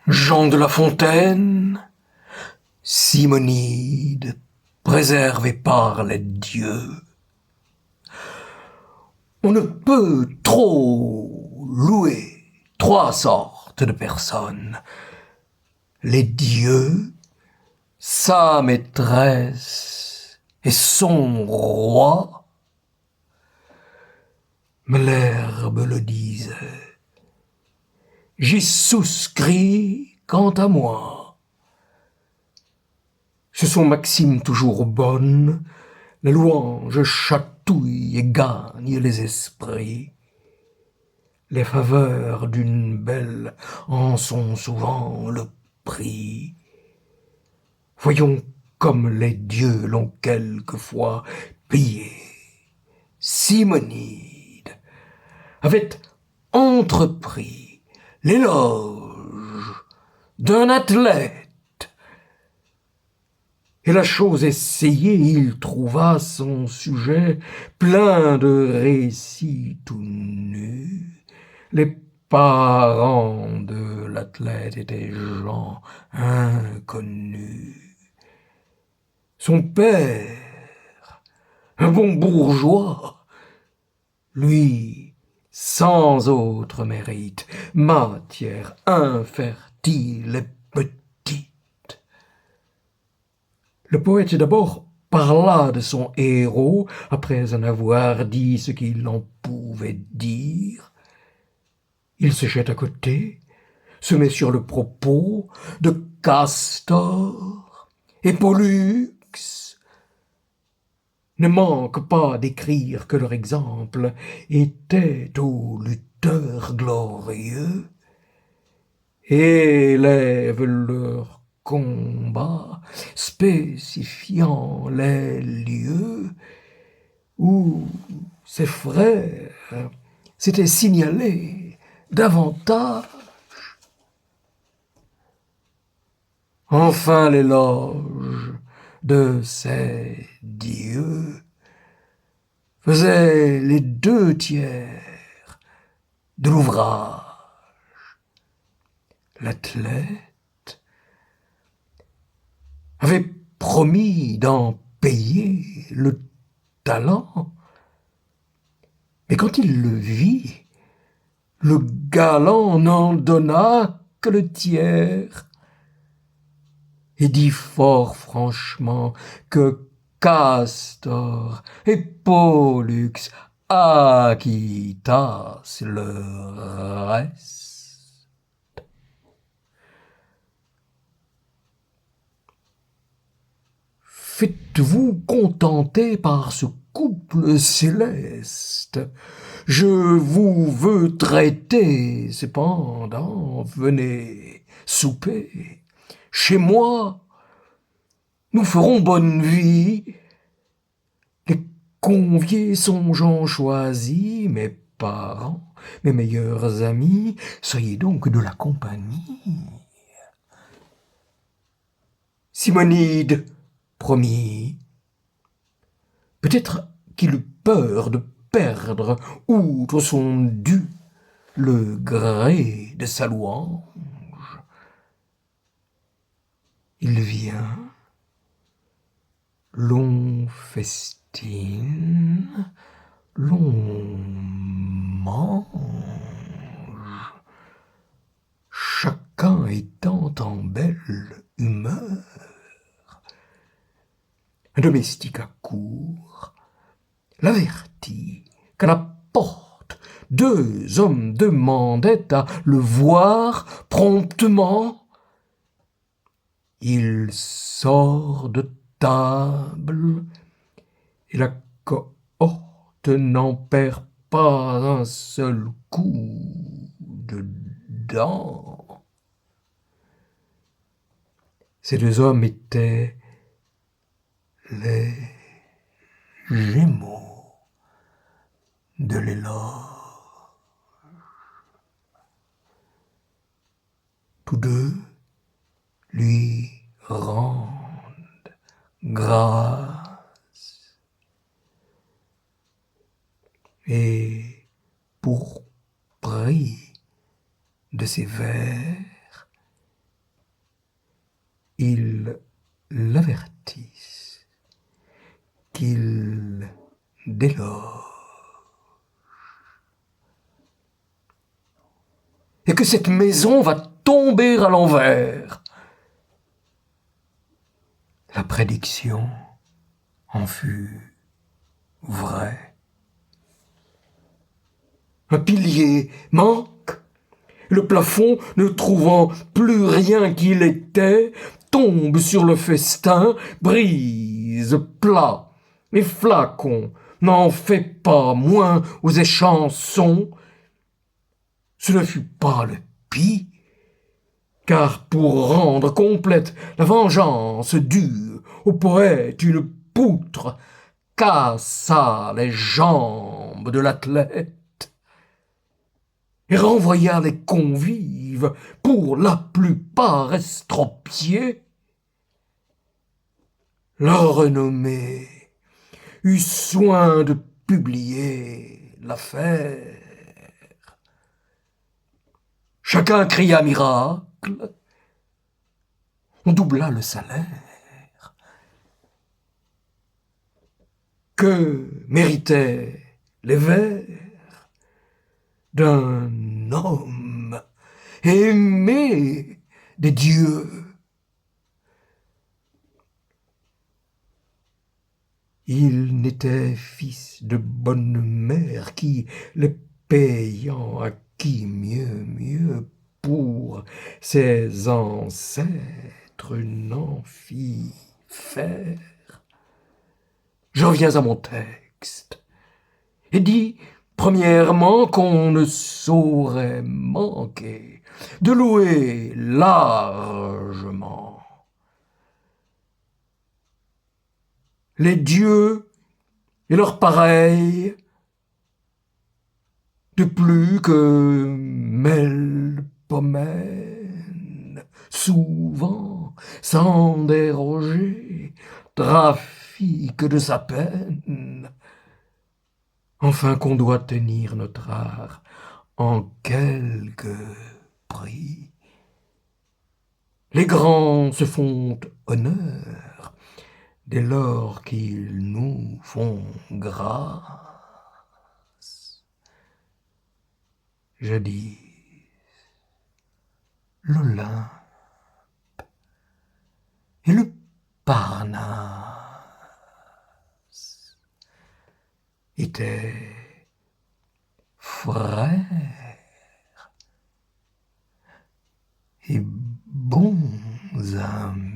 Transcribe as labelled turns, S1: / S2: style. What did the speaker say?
S1: Jean de La Fontaine, Simonide, préservé par les dieux. On ne peut trop louer trois sortes de personnes. Les dieux, sa maîtresse et son roi. Mais l'herbe le disait. J'y souscris quant à moi. Ce sont maximes toujours bonnes, les louanges chatouillent et gagnent les esprits. Les faveurs d'une belle en sont souvent le prix. Voyons comme les dieux l'ont quelquefois payé. Simonide avait entrepris l'éloge d'un athlète. Et la chose essayée, il trouva son sujet plein de récits tout nus. Les parents de l'athlète étaient gens inconnus. Son père, un bon bourgeois, lui, sans autre mérite, matière infertile et petite. Le poète d'abord parla de son héros, après en avoir dit ce qu'il en pouvait dire. Il se jette à côté, se met sur le propos de Castor et Pollux, ne manque pas d'écrire que leur exemple était aux lutteurs glorieux, et élève leur combat, spécifiant les lieux où ses frères s'étaient signalés davantage. Enfin l'éloge de ces dieux faisait les 2 tiers de l'ouvrage. L'athlète avait promis d'en payer le talent, mais quand il le vit, le galant n'en donna que le tiers, et dit fort franchement que Castor et Pollux acquittassent le reste. Faites-vous contenter par ce couple céleste. Je vous veux traiter, cependant, venez souper. Chez moi, nous ferons bonne vie. Les conviés sont gens choisis, mes parents, mes meilleurs amis, soyez donc de la compagnie. Simonide promit. Peut-être qu'il eut peur de perdre, outre son dû, le gré de sa louange. Il vient, l'on festine, l'on mange, chacun étant en belle humeur. Un domestique accourt, l'avertit qu'à la porte 2 hommes demandaient à le voir promptement. Il sort de table et la cohorte n'en perd pas un seul coup de dent. Ces 2 hommes étaient les Gémeaux de l'éloge. Tous 2 lui rendent grâce. Et pour prix de ses vers, d'éloge. Et que cette maison va tomber à l'envers. La prédiction en fut vraie. Un pilier manque, le plafond, ne trouvant plus rien qu'il était, tombe sur le festin, brise, plat, et flacon, n'en fait pas moins aux échansons. Ce ne fut pas le pis, car pour rendre complète la vengeance due au poète, une poutre cassa les jambes de l'athlète et renvoya les convives pour la plupart estropiés. La renommée eut soin de publier l'affaire. Chacun cria miracle. On doubla le salaire. Que méritaient les vers d'un homme aimé des dieux? Il n'était fils de bonne mère qui, les payant, acquit mieux pour ses ancêtres n'en fit faire. Je reviens à mon texte et dis premièrement qu'on ne saurait manquer de louer largement les dieux et leurs pareils, de plus que Melpomène, souvent, sans déroger, trafique de sa peine. Enfin qu'on doit tenir notre art en quelque prix. Les grands se font honneur dès lors qu'ils nous font grâce. Jadis, l'Olympe et le Parnasse étaient frères et bons amis.